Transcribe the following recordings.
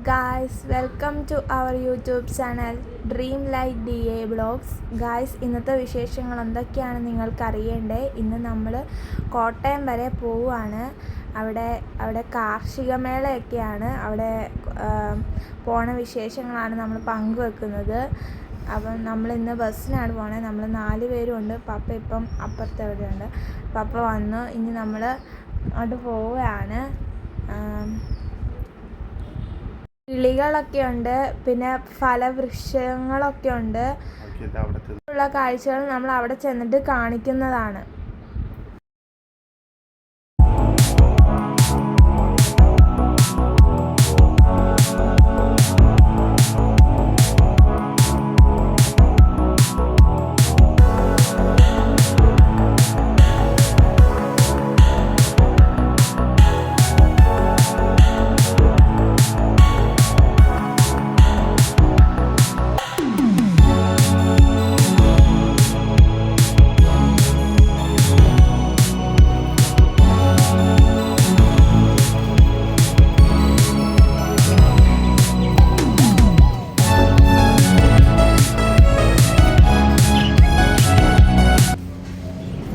Guys welcome to our YouTube channel dream light DA blogs. Guys ഇന്നത്തെ വിശേഷങ്ങൾ എന്തൊക്കെയാണ് നിങ്ങൾക്കറിയണ്ടേ? ഇന്ന് നമ്മൾ കോട്ടയം വരെ പോവുകയാണ്. അവിടെ കാർഷിക മേളയൊക്കെയാണ്. അവിടെ പോണ വിശേഷങ്ങളാണ് നമ്മൾ പങ്കുവെക്കുന്നത്. അപ്പം നമ്മളിന്ന് ബസ്സിനാണ് പോണത്. നമ്മൾ 4 പേരുണ്ട്. പപ്പ ഇപ്പം അപ്പുറത്ത് എവിടെയുണ്ട്. പപ്പ വന്നു. ഇനി നമ്മൾ അങ്ങോട്ട് പോവുകയാണ്. കിളികളൊക്കെ ഉണ്ട്, പിന്നെ ഫലവൃക്ഷങ്ങളൊക്കെ ഉണ്ട്. ഉള്ള കാഴ്ചകൾ നമ്മൾ അവിടെ ചെന്നിട്ട് കാണിക്കുന്നതാണ്.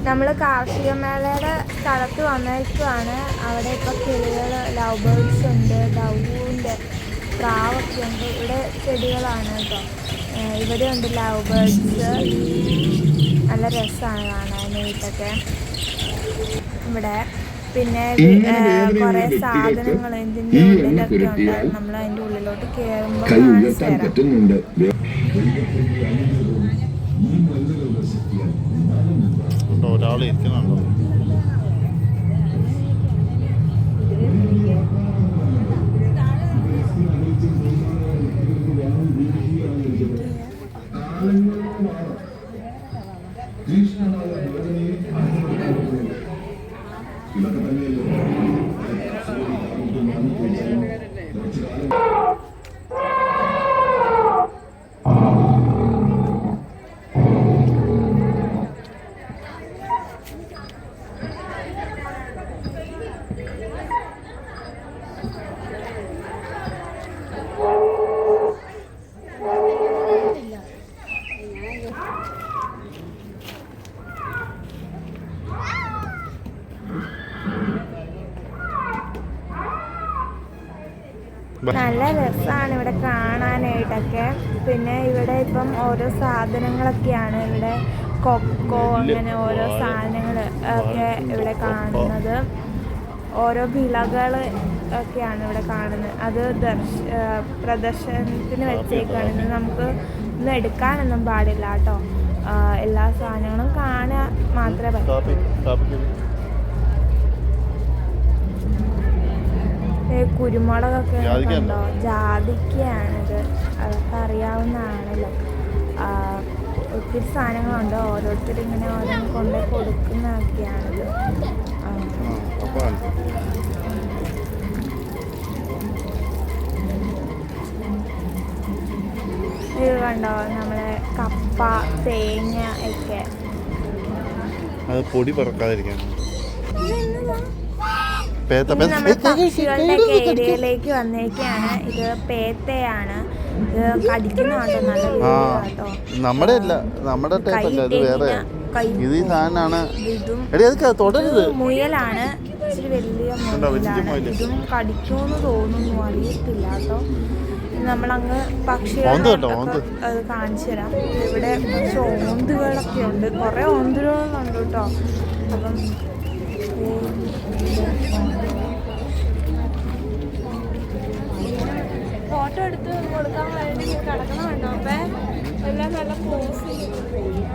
നമ്മൾ കാർഷിക മേളയുടെ സ്ഥലത്ത് വന്നേക്കുവാണ്. അവിടെ ഇപ്പോൾ കിളികൾ, ലവ് ബേർഡ്സ് ഉണ്ട്, ഡൗവിൻ്റെ പ്രാവൊക്കെ ഉണ്ട്. ഇവിടെ ചെടികളാണ് കേട്ടോ. ഇവിടെ ഉണ്ട് ലവ് ബേർഡ്സ്. നല്ല രസമാണ് കാണാനായിട്ടൊക്കെ. ഇവിടെ പിന്നെ കുറേ സാധനങ്ങൾ ഇതിൻ്റെ ഉള്ളിലൊക്കെ ഉണ്ട്. നമ്മൾ അതിൻ്റെ ഉള്ളിലോട്ട് കയറുമ്പോൾ കാണിച്ചു തരാം. ഒരാൾ ഇരിക്കുന്നുണ്ടോ? നല്ല രസമാണ് ഇവിടെ കാണാനായിട്ടൊക്കെ. പിന്നെ ഇവിടെ ഇപ്പം ഓരോ സാധനങ്ങളൊക്കെയാണ്. ഇവിടെ കൊക്കോ, അങ്ങനെ ഓരോ സാധനങ്ങൾ ഒക്കെ ഇവിടെ കാണുന്നത്. ഓരോ വിളകൾ ഒക്കെയാണ് ഇവിടെ കാണുന്നത്. അത് പ്രദർശനത്തിന് വെച്ചേക്കാണ്. ഇന്ന് നമുക്ക് ഇന്ന് എടുക്കാനൊന്നും പാടില്ല കേട്ടോ. എല്ലാ സാധനങ്ങളും കാണാൻ മാത്രമേ പറ്റൂ. കുരുമുളകൊക്കെ ഉണ്ടോ? ജാതിക്കയാണിത്. അതൊക്കെ അറിയാവുന്നതാണല്ലോ. ഒത്തിരി സാധനങ്ങളുണ്ട്. ഓരോരുത്തർ ഇങ്ങനെ ഓരോന്ന് കൊണ്ട് കൊടുക്കുന്നതൊക്കെയാണിത്. ഇത് കണ്ടോ, നമ്മളെ കപ്പ, തേങ്ങ ഒക്കെ. പൊടി പറക്കാതിരിക്കാൻ പക്ഷികളുടെ ഏരിയയിലേക്ക് വന്നേക്കാണ്. ഇത് പേത്തയാണ്. ഇത് കടിക്കുന്നുണ്ടോ? നല്ല കേട്ടോ. നമ്മുടെ മുയലാണ്. ഇച്ചിരി വലിയ മുയലാണ്. ഇതും കടിക്കുമെന്ന് തോന്നുന്നു, അറിയത്തില്ല കേട്ടോ. നമ്മളങ്ങ് പക്ഷികളെ അത് കാണിച്ചു തരാം. ഇവിടെ കുറച്ച് ഓന്തുകളൊക്കെ ഉണ്ട്. കുറേ ഓന്തുകളുണ്ട് കേട്ടോ. അപ്പം ഫോട്ടോ എടുത്ത് കൊടുക്കാൻ വേണ്ടി കിടക്കണമുണ്ടോ? അപ്പം എല്ലാം നല്ല പോസ് ചെയ്യും.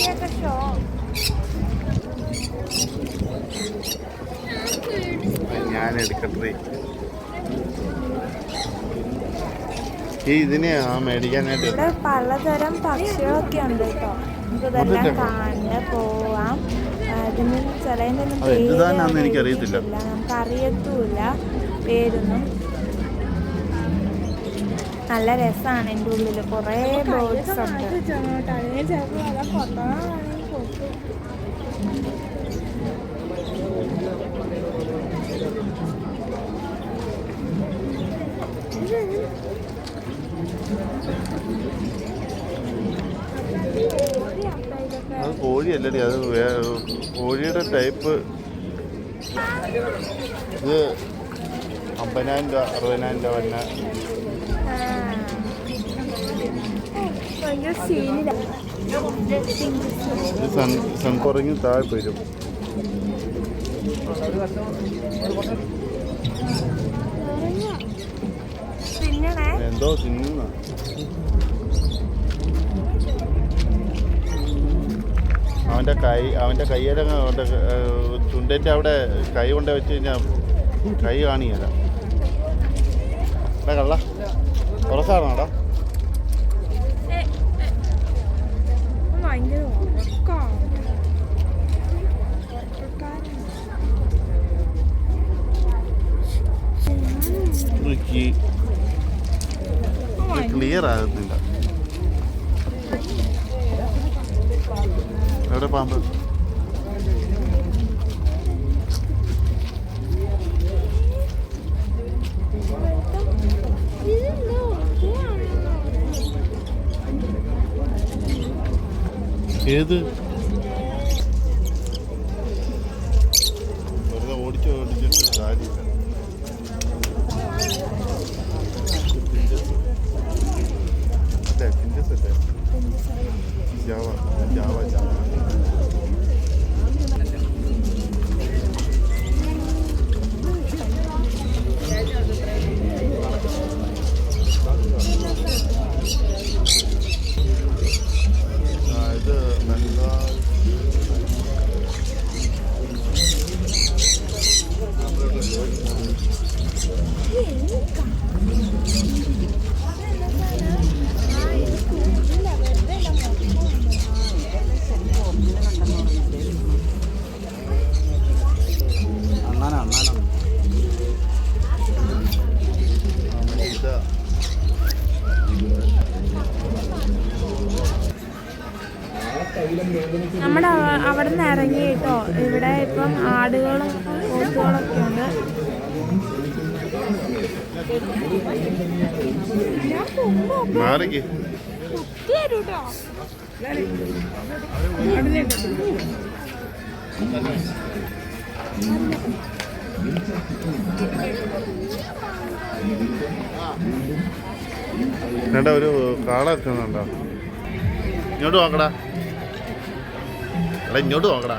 അവിടെ ഷോ ഞാൻ എടുക്കട്ടെ. ഇതിനെ മേടിക്കാനായിട്ട് ഇവിടെ പലതരം പക്ഷികളൊക്കെ ഉണ്ട് കേട്ടോ. നമുക്ക് ഇതെല്ലാം കണ്ട് പോവാം. ഇതിന് ചിലതിനൊന്നും എന്താണെന്ന് എനിക്കറിയത്തില്ല, നമുക്ക് അറിയത്തുമില്ല പേരൊന്നും. നല്ല രസമാണ്. എൻ്റെ ഉള്ളിൽ കുറേ ബേർഡ്സ് ഉണ്ട്. അത് കോഴിയല്ലടി, അത് കോഴിയുടെ ടൈപ്പ്. ഇത് 50,000 രൂപ 60,000 രൂപ വന്ന. ഇത് സൺകുറങ്ങി താഴെ വരും. എന്തോ തിന്നുന്ന അവൻ്റെ കയ്യിലെ ചുണ്ടൻ്റെ അവിടെ കൈ കൊണ്ട് വെച്ച് കഴിഞ്ഞാൽ കൈ കാണിയല്ല. കള്ള കുറച്ചാണോടാ? ക്ലിയർ ആകുന്നില്ല. എവിടെ പാമ്പ്? ഏത്? വെറുതെ ഓടിച്ചിട്ട് കാര്യമില്ല. ജാവ ജാവ ജാവ ഇത് ബംഗാൾ. നമ്മുടെ അവിടെ നിന്ന് ഇറങ്ങി കേട്ടോ. ഇവിടെ ഇപ്പം ആടുകളും പോത്തുകളൊക്കെ ഉണ്ട്. എന്നിട്ട് ഒരു കാള എത്തുന്നുണ്ടോ? ഇങ്ങോട്ട് നോക്കടാ, ഇങ്ങോട്ട് നോക്കടാ.